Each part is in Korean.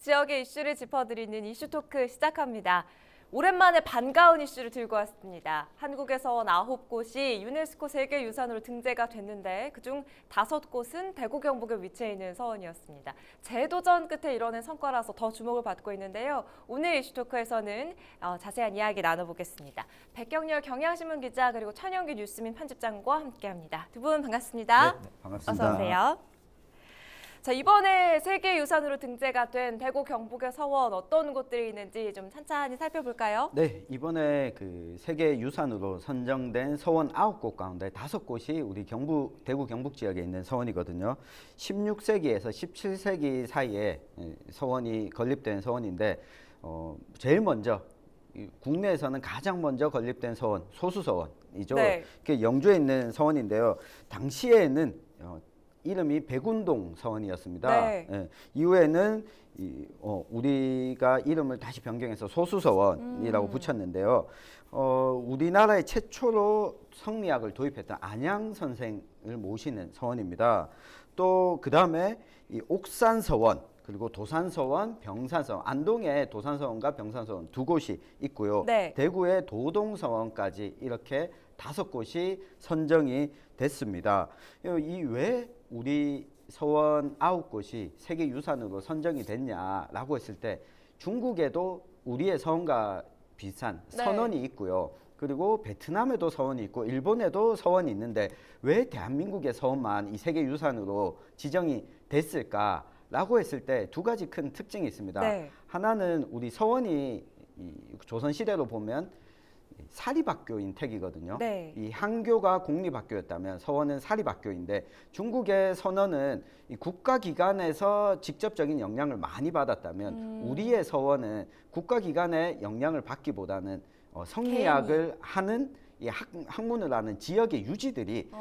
지역의 이슈를 짚어드리는 이슈토크 시작합니다. 오랜만에 반가운 이슈를 들고 왔습니다. 한국에서 온 9곳이 유네스코 세계유산으로 등재가 됐는데 그중 5곳은 대구 경북에 위치해 있는 서원이었습니다. 재도전 끝에 이뤄낸 성과라서 더 주목을 받고 있는데요. 오늘 이슈토크에서는 자세한 이야기 나눠보겠습니다. 백경렬 경향신문 기자 그리고 천영규 뉴스민 편집장과 함께합니다. 두 분 반갑습니다. 네, 반갑습니다. 어서 오세요. 자, 이번에 세계유산으로 등재가 된 대구 경북의 서원 어떤 곳들이 있는지 좀 찬찬히 살펴볼까요? 네, 이번에 그 세계유산으로 선정된 서원 9곳 가운데 5곳이 우리 대구 경북 지역에 있는 서원이거든요. 16세기에서 17세기 사이에 서원이 건립된 서원인데 제일 먼저 국내에서는 가장 먼저 건립된 서원, 소수서원이죠. 네. 영주에 있는 서원인데요. 당시에는 이름이 백운동 서원이었습니다. 네. 예, 이후에는 우리가 이름을 다시 변경해서 소수서원이라고 붙였는데요. 우리나라의 최초로 성리학을 도입했던 안양 선생을 모시는 서원입니다. 또 그 다음에 이 옥산서원 그리고 도산서원, 병산서원, 안동에 도산서원과 병산서원 2곳이 있고요. 네. 대구의 도동서원까지 이렇게 5곳이 선정이 됐습니다. 이 왜 우리 서원 9곳이 세계유산으로 선정이 됐냐라고 했을 때 중국에도 우리의 서원과 비슷한 선원이 있고요. 그리고 베트남에도 서원이 있고 일본에도 서원이 있는데 왜 대한민국의 서원만 이 세계유산으로 지정이 됐을까라고 했을 때 2가지 큰 특징이 있습니다. 네. 하나는 우리 서원이 이 조선시대로 보면 사립학교인 택이거든요. 네. 이 한교가 공립학교였다면 서원은 사립학교인데 중국의 선원은 이 국가기관에서 직접적인 영향을 많이 받았다면 우리의 서원은 국가기관의 영향을 받기보다는 성리학을 하는 이 학문을 하는 지역의 유지들이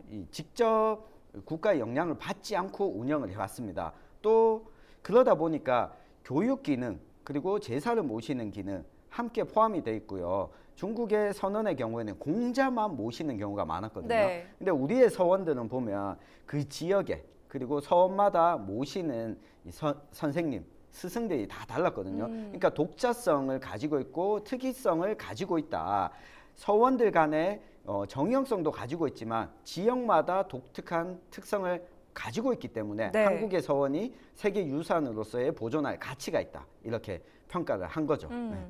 이 직접 국가의 영향을 받지 않고 운영을 해왔습니다. 또 그러다 보니까 교육 기능 그리고 제사를 모시는 기능 함께 포함이 돼 있고요. 중국의 선원의 경우에는 공자만 모시는 경우가 많았거든요. 네. 근데 우리의 서원들은 보면 그 지역에 그리고 서원마다 모시는 이 선생님, 스승들이 다 달랐거든요. 그러니까 독자성을 가지고 있고 특이성을 가지고 있다. 서원들 간의 정형성도 가지고 있지만 지역마다 독특한 특성을 가지고 있기 때문에 네. 한국의 서원이 세계유산으로서의 보존할 가치가 있다. 이렇게 평가를 한 거죠. 네.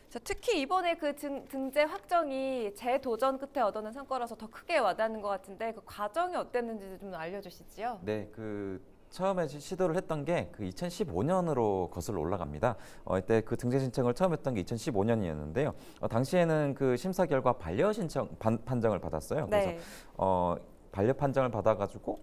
자, 특히 이번에 그 등재 확정이 재도전 끝에 얻어낸 성과라서 더 크게 와닿는 것 같은데 그 과정이 어땠는지 좀 알려주시지요? 네, 처음에 시도를 했던 게 2015년으로 거슬러 올라갑니다. 이때 그 등재 신청을 처음 했던 게 2015년이었는데요. 당시에는 그 심사 결과 반려 신청 판정을 받았어요. 그래서 네. 반려 판정을 받아가지고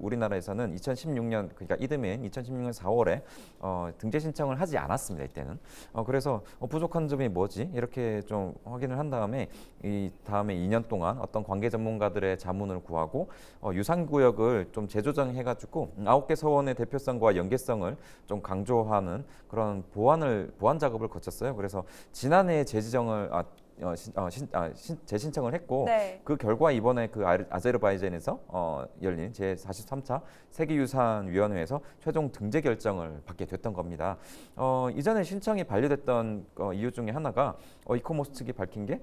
우리나라에서는 2016년 그러니까 이듬해인 2016년 4월에 등재 신청을 하지 않았습니다. 이때는 그래서 부족한 점이 뭐지 이렇게 좀 확인을 한 다음에 이 다음에 2년 동안 어떤 관계 전문가들의 자문을 구하고 유산구역을 좀 재조정해가지고 9개 서원의 대표성과 연계성을 좀 강조하는 그런 보완 작업을 거쳤어요. 그래서 지난해에 재지정을 재신청을 했고 네. 그 결과 이번에 그 아제르바이잔에서 열린 제43차 세계유산위원회에서 최종 등재 결정을 받게 됐던 겁니다. 이전에 신청이 반려됐던 이유 중에 하나가 이코모스 측이 밝힌 게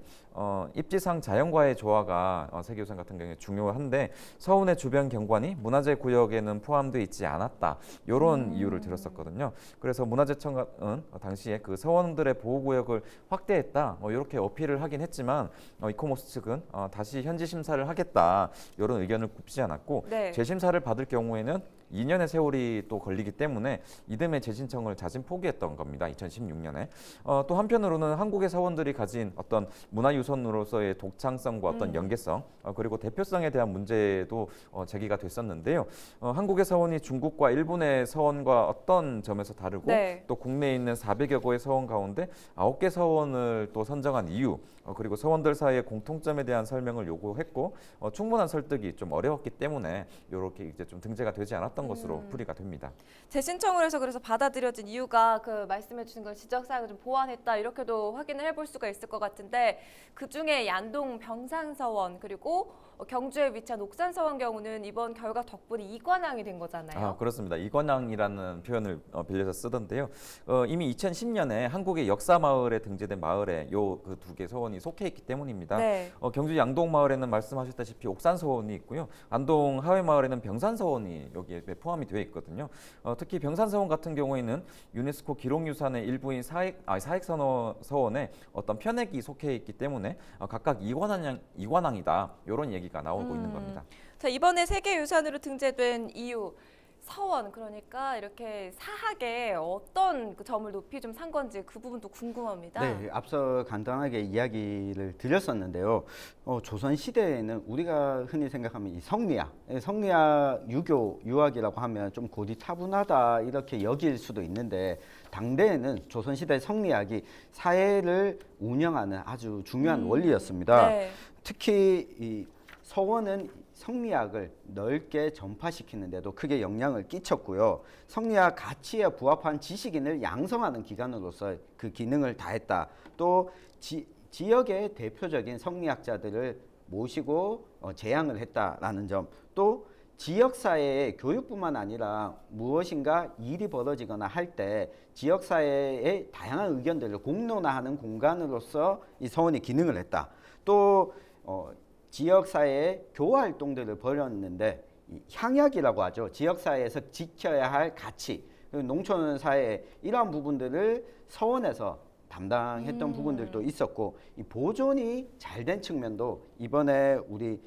입지상 자연과의 조화가 세계유산 같은 경우에 중요한데 서운의 주변 경관이 문화재 구역에는 포함되어 있지 않았다. 이런 이유를 들었었거든요. 그래서 문화재청은 당시에 그 서원들의 보호구역을 확대했다. 이렇게 어필을 하긴 했지만 이코모스 측은 다시 현지 심사를 하겠다. 이런 의견을 굽히지 않았고 네. 재심사를 받을 경우에는 2년의 세월이 또 걸리기 때문에 이듬해 재신청을 자진 포기했던 겁니다. 2016년에. 또 한편으로는 한국의 서원들이 가진 어떤 문화유산으로서의 독창성과 어떤 연계성 그리고 대표성에 대한 문제도 제기가 됐었는데요. 한국의 서원이 중국과 일본의 서원과 어떤 점에서 다르고 네. 또 국내에 있는 400여 개의 서원 가운데 9개 서원을 또 선정한 이유 그리고 서원들 사이의 공통점에 대한 설명을 요구했고 충분한 설득이 좀 어려웠기 때문에 이렇게 이제 좀 등재가 되지 않았던 않았던 것으로 풀이가 됩니다. 재신청을 해서 그래서 받아들여진 이유가 그 말씀해 주신 걸 지적사항을 좀 보완했다 이렇게도 확인을 해볼 수가 있을 것 같은데 그중에 양동 병산서원 그리고 경주에 위치한 옥산서원 경우는 이번 결과 덕분에 이관왕이 된 거잖아요. 그렇습니다. 이관왕이라는 표현을 빌려서 쓰던데요. 이미 2010년에 한국의 역사 마을에 등재된 마을에 요 그 두 개 서원이 속해 있기 때문입니다. 네. 경주 양동 마을에는 말씀하셨다시피 옥산 서원이 있고요. 안동 하회 마을에는 병산 서원이 여기에 포함이 되어 있거든요. 특히 병산 서원 같은 경우에는 유네스코 기록유산의 일부인 사익 서원에 어떤 편액이 속해 있기 때문에 각각 이관왕이다 이런 얘기가 나오고 있는 겁니다. 자, 이번에 세계유산으로 등재된 이유 서원 그러니까 이렇게 사학에 어떤 그 점을 높이 좀 산 건지 그 부분도 궁금합니다. 네, 앞서 간단하게 이야기를 드렸었는데요. 조선 시대에는 우리가 흔히 생각하면 이 성리학 유교 유학이라고 하면 좀 고리타분하다 이렇게 여길 수도 있는데 당대에는 조선 시대 성리학이 사회를 운영하는 아주 중요한 원리였습니다. 네. 특히 이 서원은 성리학을 넓게 전파시키는데도 크게 영향을 끼쳤고요. 성리학 가치에 부합한 지식인을 양성하는 기관으로서 그 기능을 다했다. 또 지역의 대표적인 성리학자들을 모시고 제양을 했다라는 점. 또 지역사회의 교육뿐만 아니라 무엇인가 일이 벌어지거나 할 때 지역사회의 다양한 의견들을 공론화하는 공간으로서 이 서원이 기능을 했다. 또 지역사회의 교화활동들을 벌였는데 향약이라고 하죠. 지역사회에서 지켜야 할 가치, 농촌사회 이러한 부분들을 서원에서 담당했던 부분들도 있었고 이 보존이 잘 된 측면도 이번에 우리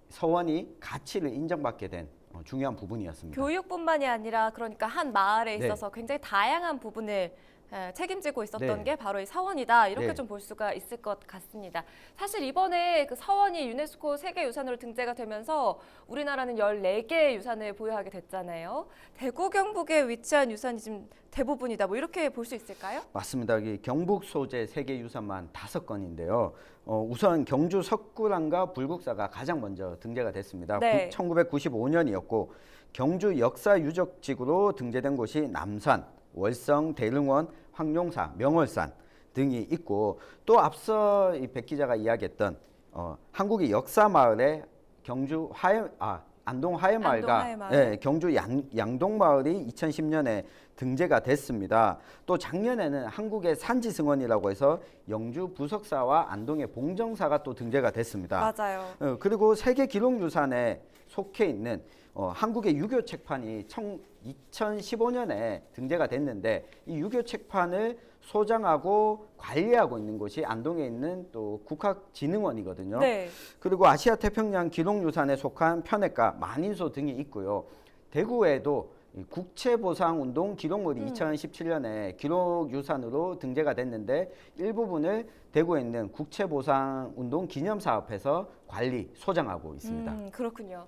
서원이 가치를 인정받게 된 중요한 부분이었습니다. 교육뿐만이 아니라 그러니까 한 마을에 있어서 굉장히 다양한 부분을 책임지고 있었던 네. 게 바로 이 서원이다 이렇게 네. 좀 볼 수가 있을 것 같습니다. 사실 이번에 그 서원이 유네스코 세계유산으로 등재가 되면서 우리나라는 14개의 유산을 보유하게 됐잖아요. 대구 경북에 위치한 유산이 지금 대부분이다 뭐 이렇게 볼 수 있을까요? 맞습니다. 이 경북 소재 세계유산만 5건인데요. 우선 경주 석굴암과 불국사가 가장 먼저 등재가 됐습니다. 네. 1995년이었고 경주 역사유적지구로 등재된 곳이 남산, 월성, 대릉원, 황룡사, 명월산 등이 있고 또 앞서 백 기자가 이야기했던 한국의 역사 마을에 경주 안동 하회마을과 하회마을. 경주 양동 마을이 2010년에 등재가 됐습니다. 또 작년에는 한국의 산지승원이라고 해서 영주 부석사와 안동의 봉정사가 또 등재가 됐습니다. 맞아요. 그리고 세계 기록유산에 속해 있는 한국의 유교 책판이 2015년에 등재가 됐는데 이 유교 책판을 소장하고 관리하고 있는 곳이 안동에 있는 또 국학진흥원이거든요. 네. 그리고 아시아 태평양 기록유산에 속한 편액과 만인소 등이 있고요. 대구에도 국채보상운동 기록물이 2017년에 기록유산으로 등재가 됐는데 일부분을 대구에 있는 국채보상운동 기념사업에서 관리, 소장하고 있습니다. 그렇군요.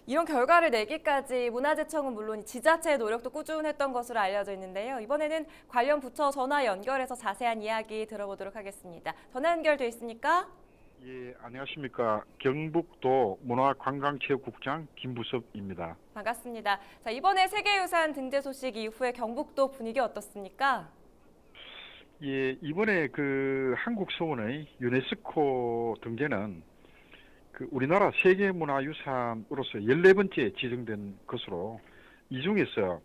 이런 결과를 내기까지 문화재청은 물론 지자체의 노력도 꾸준했던 것으로 알려져 있는데요. 이번에는 관련 부처 전화 연결해서 자세한 이야기 들어보도록 하겠습니다. 전화 연결돼 있습니까? 예, 안녕하십니까. 경북도 문화관광체육국장 김부섭입니다. 반갑습니다. 자, 이번에 세계유산 등재 소식 이후에 경북도 분위기 어떻습니까? 예, 이번에 그 한국 서원의 유네스코 등재는 그 우리나라 세계문화유산으로서 14번째 지정된 것으로 이 중에서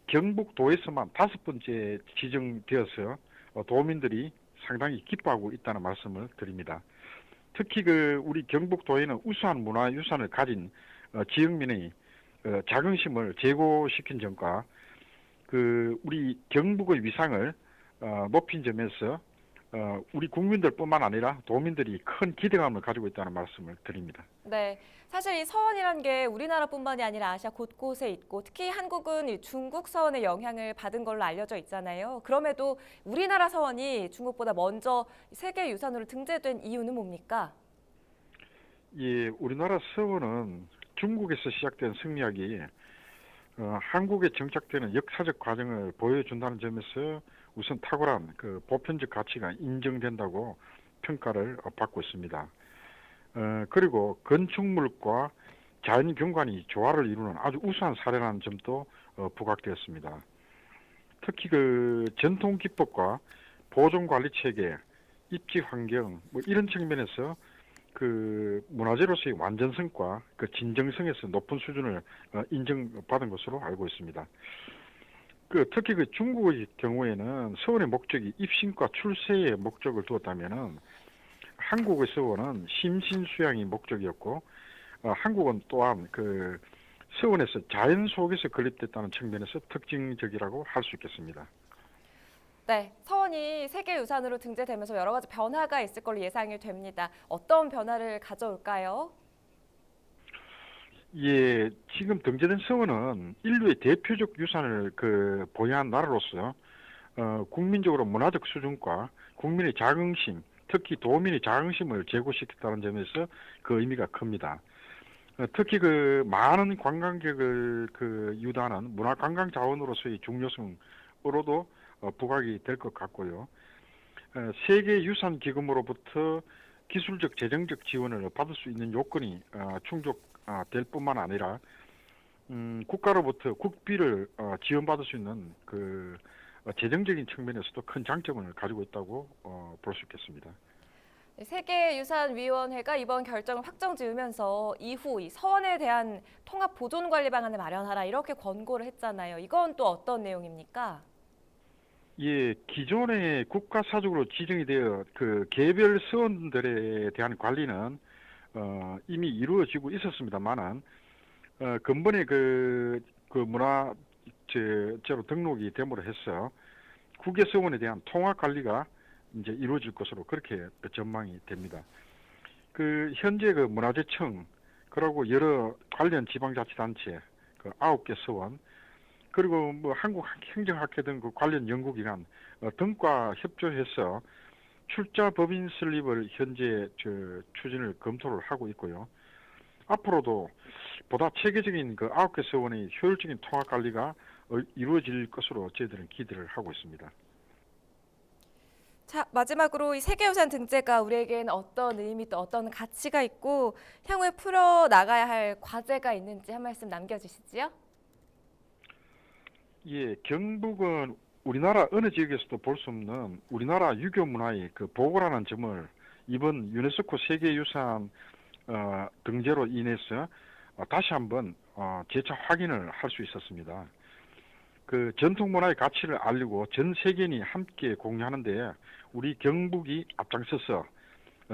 경북도에서만 5번째 지정되어서 도민들이 상당히 기뻐하고 있다는 말씀을 드립니다. 특히 그 우리 경북도에는 우수한 문화유산을 가진 지역민의 자긍심을 제고시킨 점과 그 우리 경북의 위상을 높인 점에서 우리 국민들뿐만 아니라 도민들이 큰 기대감을 가지고 있다는 말씀을 드립니다. 네, 사실 이 서원이란 게 우리나라뿐만이 아니라 아시아 곳곳에 있고 특히 한국은 이 중국 서원의 영향을 받은 걸로 알려져 있잖아요. 그럼에도 우리나라 서원이 중국보다 먼저 세계유산으로 등재된 이유는 뭡니까? 예, 우리나라 서원은 중국에서 시작된 성리학이 한국에 정착되는 역사적 과정을 보여준다는 점에서 우선 탁월한 그 보편적 가치가 인정된다고 평가를 받고 있습니다. 그리고 건축물과 자연 경관이 조화를 이루는 아주 우수한 사례라는 점도 부각되었습니다. 특히 그 전통 기법과 보존 관리 체계, 입지 환경 뭐 이런 측면에서 그 문화재로서의 완전성과 그 진정성에서 높은 수준을 인정받은 것으로 알고 있습니다. 그 특히 그 중국의 경우에는 서원의 목적이 입신과 출세의 목적을 두었다면은 한국의 서원은 심신수양이 목적이었고 한국은 또한 그 서원에서 자연 속에서 건립됐다는 측면에서 특징적이라고 할 수 있겠습니다. 네, 서원이 세계유산으로 등재되면서 여러 가지 변화가 있을 걸로 예상이 됩니다. 어떤 변화를 가져올까요? 예, 지금 등재된 서원은 인류의 대표적 유산을 그 보유한 나라로서 국민적으로 문화적 수준과 국민의 자긍심, 특히 도민의 자긍심을 제고시켰다는 점에서 그 의미가 큽니다. 특히 그 많은 관광객을 그 유도하는 문화 관광 자원으로서의 중요성으로도 부각이 될 것 같고요. 세계 유산 기금으로부터 기술적 재정적 지원을 받을 수 있는 요건이 충족될 뿐만 아니라 국가로부터 국비를 지원받을 수 있는 그 재정적인 측면에서도 큰 장점을 가지고 있다고 볼 수 있겠습니다. 세계유산위원회가 이번 결정을 확정 지으면서 이후 이 서원에 대한 통합 보존 관리 방안을 마련하라 이렇게 권고를 했잖아요. 이건 또 어떤 내용입니까? 예, 기존의 국가사적으로 지정이 되어 그 개별 서원들에 대한 관리는 이미 이루어지고 있었습니다만은 근본에 그 문화재로 등록이 됨으로 해서 국외 서원에 대한 통합 관리가 이제 이루어질 것으로 그렇게 전망이 됩니다. 그 현재 그 문화재청 그리고 여러 관련 지방자치단체 그 9개 서원 그리고 뭐 한국 행정학회 등 그 관련 연구기관 등과 협조해서 출자 법인 설립을 현재 추진을 검토를 하고 있고요. 앞으로도 보다 체계적인 그 9개 서원의 효율적인 통합 관리가 이루어질 것으로 저희들은 기대를 하고 있습니다. 자, 마지막으로 이 세계유산 등재가 우리에게는 어떤 의미 또 어떤 가치가 있고 향후에 풀어 나가야 할 과제가 있는지 한 말씀 남겨주시지요. 예, 경북은 우리나라 어느 지역에서도 볼 수 없는 우리나라 유교 문화의 그 보고라는 점을 이번 유네스코 세계유산 등재로 인해서 다시 한번 재차 확인을 할 수 있었습니다. 그 전통 문화의 가치를 알리고 전 세계인이 함께 공유하는데 우리 경북이 앞장서서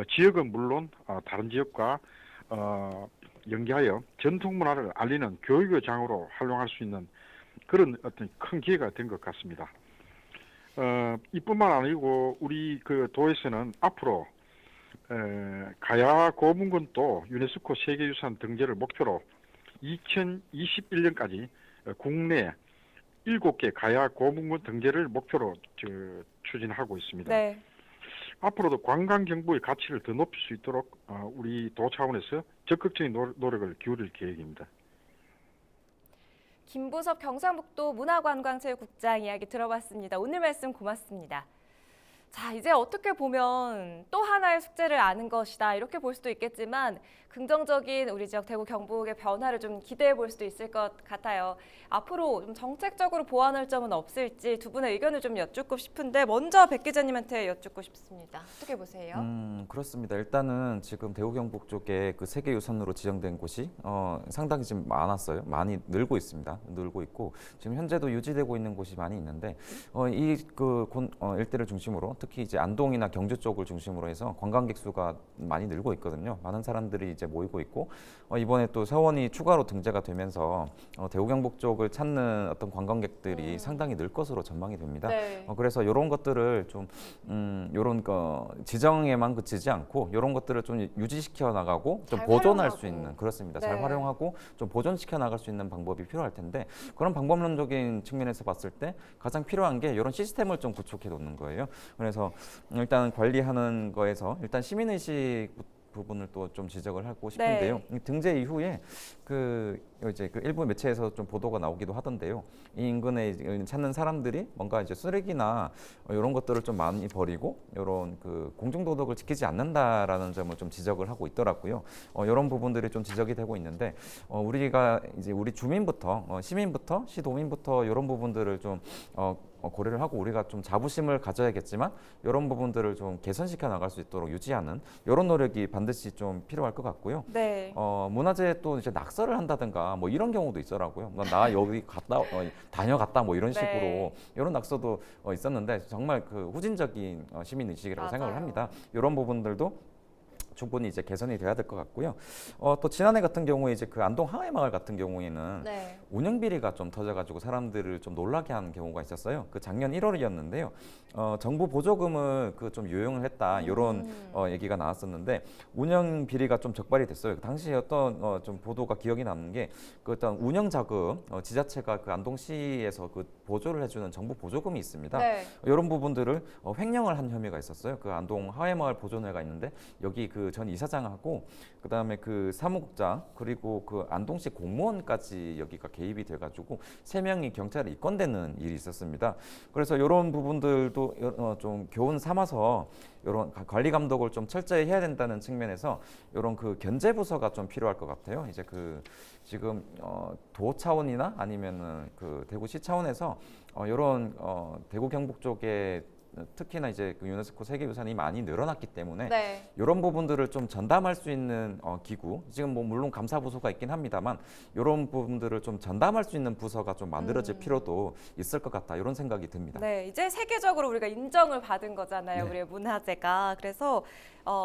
지역은 물론 다른 지역과 연계하여 전통 문화를 알리는 교육의 장으로 활용할 수 있는 그런 어떤 큰 기회가 된 것 같습니다. 이뿐만 아니고 우리 그 도에서는 앞으로 가야 고문군도 유네스코 세계유산 등재를 목표로 2021년까지 국내 7개 가야 고문군 등재를 목표로 추진하고 있습니다. 네. 앞으로도 관광 경부의 가치를 더 높일 수 있도록 우리 도 차원에서 적극적인 노력을 기울일 계획입니다. 김부섭 경상북도 문화관광체육국장 이야기 들어봤습니다. 오늘 말씀 고맙습니다. 자, 이제 어떻게 보면 또 하나의 숙제를 아는 것이다 이렇게 볼 수도 있겠지만 긍정적인 우리 지역 대구 경북의 변화를 좀 기대해 볼 수도 있을 것 같아요. 앞으로 좀 정책적으로 보완할 점은 없을지 두 분의 의견을 좀 여쭙고 싶은데 먼저 백 기자님한테 여쭙고 싶습니다. 어떻게 보세요? 그렇습니다. 일단은 지금 대구 경북 쪽에 그 세계유산으로 지정된 곳이 상당히 지금 많았어요. 많이 늘고 있습니다. 늘고 있고 지금 현재도 유지되고 있는 곳이 많이 있는데 이 일대를 중심으로 특히 이제 안동이나 경주 쪽을 중심으로 해서 관광객 수가 많이 늘고 있거든요. 많은 사람들이 이제 모이고 있고 이번에 또 서원이 추가로 등재가 되면서 대구 경북 쪽을 찾는 어떤 관광객들이 상당히 늘 것으로 전망이 됩니다. 네. 그래서 이런 것들을 좀 이런 지정에만 그치지 않고 이런 것들을 좀 유지시켜 나가고 좀 잘 보존할 활용하고. 수 있는 그렇습니다. 네. 잘 활용하고 좀 보존시켜 나갈 수 있는 방법이 필요할 텐데 그런 방법론적인 측면에서 봤을 때 가장 필요한 게 이런 시스템을 좀 구축해 놓는 거예요. 그래서 일단 관리하는 거에서 일단 시민의식 부분을 또 좀 지적을 하고 싶은데요. 이 등재 이후에 이제 그 일부 매체에서 좀 보도가 나오기도 하던데요. 이 인근에 이제 찾는 사람들이 뭔가 이제 쓰레기나 이런 것들을 좀 많이 버리고 이런 그 공중 도덕을 지키지 않는다라는 점을 좀 지적을 하고 있더라고요. 이런 부분들이 좀 지적이 되고 있는데 우리가 이제 우리 주민부터 시민부터 시도민부터 이런 부분들을 좀 고려를 하고 우리가 좀 자부심을 가져야겠지만 이런 부분들을 좀 개선시켜 나갈 수 있도록 유지하는 이런 노력이 반드시 좀 필요할 것 같고요. 네. 문화재에 또 이제 낙서를 한다든가 뭐 이런 경우도 있더라고요. 나 여기 갔다 다녀갔다 뭐 이런 식으로 네. 이런 낙서도 있었는데 정말 그 후진적인 시민 의식이라고 맞아요. 생각을 합니다. 이런 부분들도 충분히 이제 개선이 돼야 될 것 같고요. 또 지난해 같은 경우에 이제 그 안동 항해마을 같은 경우에는 네. 운영 비리가 좀 터져가지고 사람들을 좀 놀라게 한 경우가 있었어요. 그 작년 1월이었는데요. 정부 보조금을 그 좀 유용을 했다 이런 얘기가 나왔었는데 운영 비리가 좀 적발이 됐어요. 그 당시에 어떤 좀 보도가 기억이 남는 게 그 어떤 운영 자금 지자체가 그 안동시에서 그 보조를 해주는 정부 보조금이 있습니다. 네. 이런 부분들을 횡령을 한 혐의가 있었어요. 그 안동 하회마을 보존회가 있는데 여기 그 전 이사장하고 그다음에 그 사무국장 그리고 그 안동시 공무원까지 여기가 개입이 돼가지고 3명이 경찰에 입건되는 일이 있었습니다. 그래서 이런 부분들도 좀 교훈 삼아서 이런 관리 감독을 좀 철저히 해야 된다는 측면에서 이런 그 견제 부서가 좀 필요할 것 같아요. 이제 그 지금 도 차원이나 아니면은 그 대구시 차원에서 이런 대구 경북 쪽에 특히나 이제 그 유네스코 세계유산이 많이 늘어났기 때문에 네. 이런 부분들을 좀 전담할 수 있는 기구, 지금 뭐 물론 감사부서가 있긴 합니다만 이런 부분들을 좀 전담할 수 있는 부서가 좀 만들어질 필요도 있을 것 같다 이런 생각이 듭니다. 네, 이제 세계적으로 우리가 인정을 받은 거잖아요. 네. 우리의 문화재가. 그래서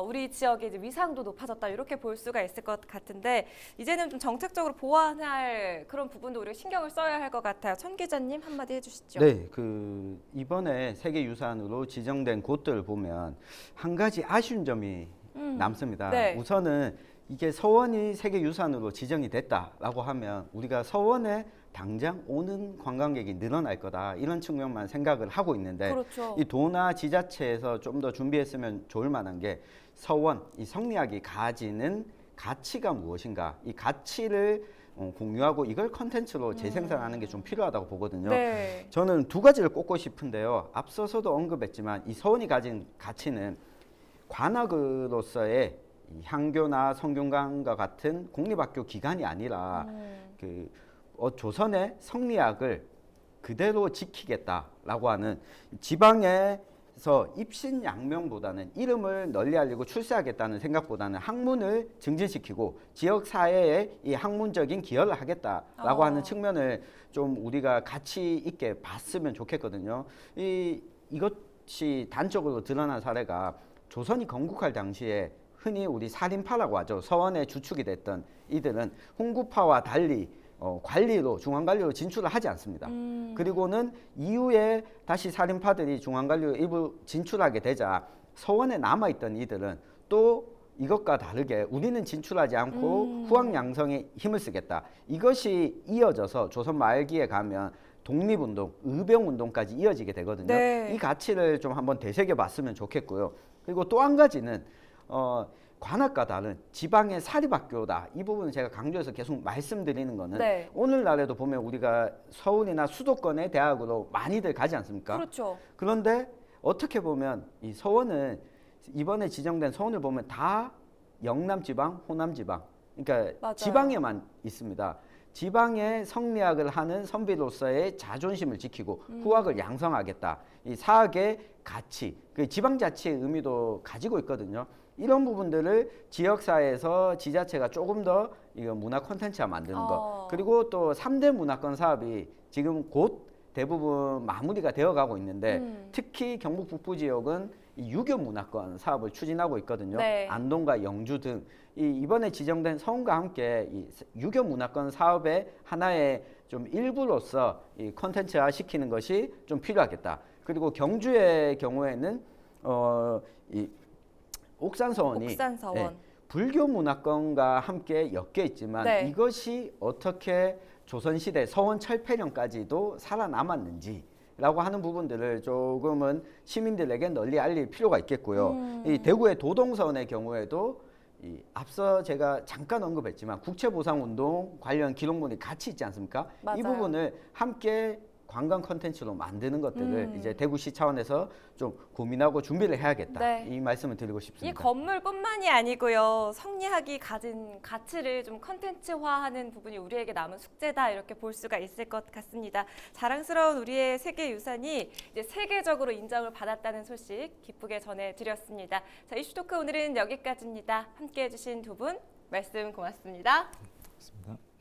우리 지역의 이제 위상도 높아졌다 이렇게 볼 수가 있을 것 같은데 이제는 좀 정책적으로 보완할 그런 부분도 우리가 신경을 써야 할 것 같아요. 천 기자님 한마디 해주시죠. 네, 그 이번에 세계유산으로 지정된 곳들을 보면 한 가지 아쉬운 점이 남습니다. 네. 우선은 이게 서원이 세계유산으로 지정이 됐다라고 하면 우리가 서원에 당장 오는 관광객이 늘어날 거다 이런 측면만 생각을 하고 있는데 그렇죠. 이 도나 지자체에서 좀 더 준비했으면 좋을 만한 게 서원, 이 성리학이 가지는 가치가 무엇인가 이 가치를 공유하고 이걸 컨텐츠로 재생산하는 게 좀 필요하다고 보거든요. 네. 저는 두 가지를 꼽고 싶은데요. 앞서서도 언급했지만 이 서원이 가진 가치는 관악으로서의 이 향교나 성균관과 같은 공립학교 기관이 아니라 그 조선의 성리학을 그대로 지키겠다라고 하는 지방에서 입신양명보다는 이름을 널리 알리고 출세하겠다는 생각보다는 학문을 증진시키고 지역 사회에 이 학문적인 기여를 하겠다라고 하는 측면을 좀 우리가 가치 있게 봤으면 좋겠거든요. 이것이 단적으로 드러난 사례가 조선이 건국할 당시에 흔히 우리 살인파라고 하죠. 서원의 주축이 됐던 이들은 홍구파와 달리 관리로 중앙관리로 진출을 하지 않습니다. 그리고는 이후에 다시 살인파들이 중앙관리로 일부 진출하게 되자 서원에 남아있던 이들은 또 이것과 다르게 우리는 진출하지 않고 후학양성에 힘을 쓰겠다. 이것이 이어져서 조선 말기에 가면 독립운동, 의병운동까지 이어지게 되거든요. 네. 이 가치를 좀 한번 되새겨봤으면 좋겠고요. 그리고 또 한 가지는 관악과 다른 지방의 사립학교다. 이 부분은 제가 강조해서 계속 말씀드리는 거는 네. 오늘날에도 보면 우리가 서울이나 수도권의 대학으로 많이들 가지 않습니까? 그렇죠. 그런데 어떻게 보면 이 서원은 이번에 지정된 서원을 보면 다 영남지방, 호남지방, 그러니까 맞아요. 지방에만 있습니다. 지방의 성리학을 하는 선비로서의 자존심을 지키고 후학을 양성하겠다. 이 사학의 가치, 그 지방자치의 의미도 가지고 있거든요. 이런 부분들을 지역사회에서 지자체가 조금 더 이거 문화 콘텐츠화 만드는 것. 그리고 또 3대 문화권 사업이 지금 곧 대부분 마무리가 되어가고 있는데 특히 경북 북부 지역은 이 유교 문화권 사업을 추진하고 있거든요. 네. 안동과 영주 등 이번에 지정된 서원과 함께 이 유교 문화권 사업의 하나의 좀 일부로서 이 콘텐츠화 시키는 것이 좀 필요하겠다. 그리고 경주의 경우에는 이 옥산서원이 옥산서원. 불교 문화권과 함께 엮여 있지만 네. 이것이 어떻게 조선시대 서원 철폐령까지도 살아남았는지라고 하는 부분들을 조금은 시민들에게 널리 알릴 필요가 있겠고요. 이 대구의 도동서원의 경우에도 앞서 제가 잠깐 언급했지만 국채보상운동 관련 기록물이 같이 있지 않습니까? 맞아요. 이 부분을 함께 관광 컨텐츠로 만드는 것들을 이제 대구시 차원에서 좀 고민하고 준비를 해야겠다. 네. 이 말씀을 드리고 싶습니다. 이 건물뿐만이 아니고요. 성리학이 가진 가치를 좀 컨텐츠화하는 부분이 우리에게 남은 숙제다 이렇게 볼 수가 있을 것 같습니다. 자랑스러운 우리의 세계유산이 이제 세계적으로 인정을 받았다는 소식 기쁘게 전해드렸습니다. 자, 이슈토크 오늘은 여기까지입니다. 함께해 주신 두 분 말씀 고맙습니다. 그렇습니다.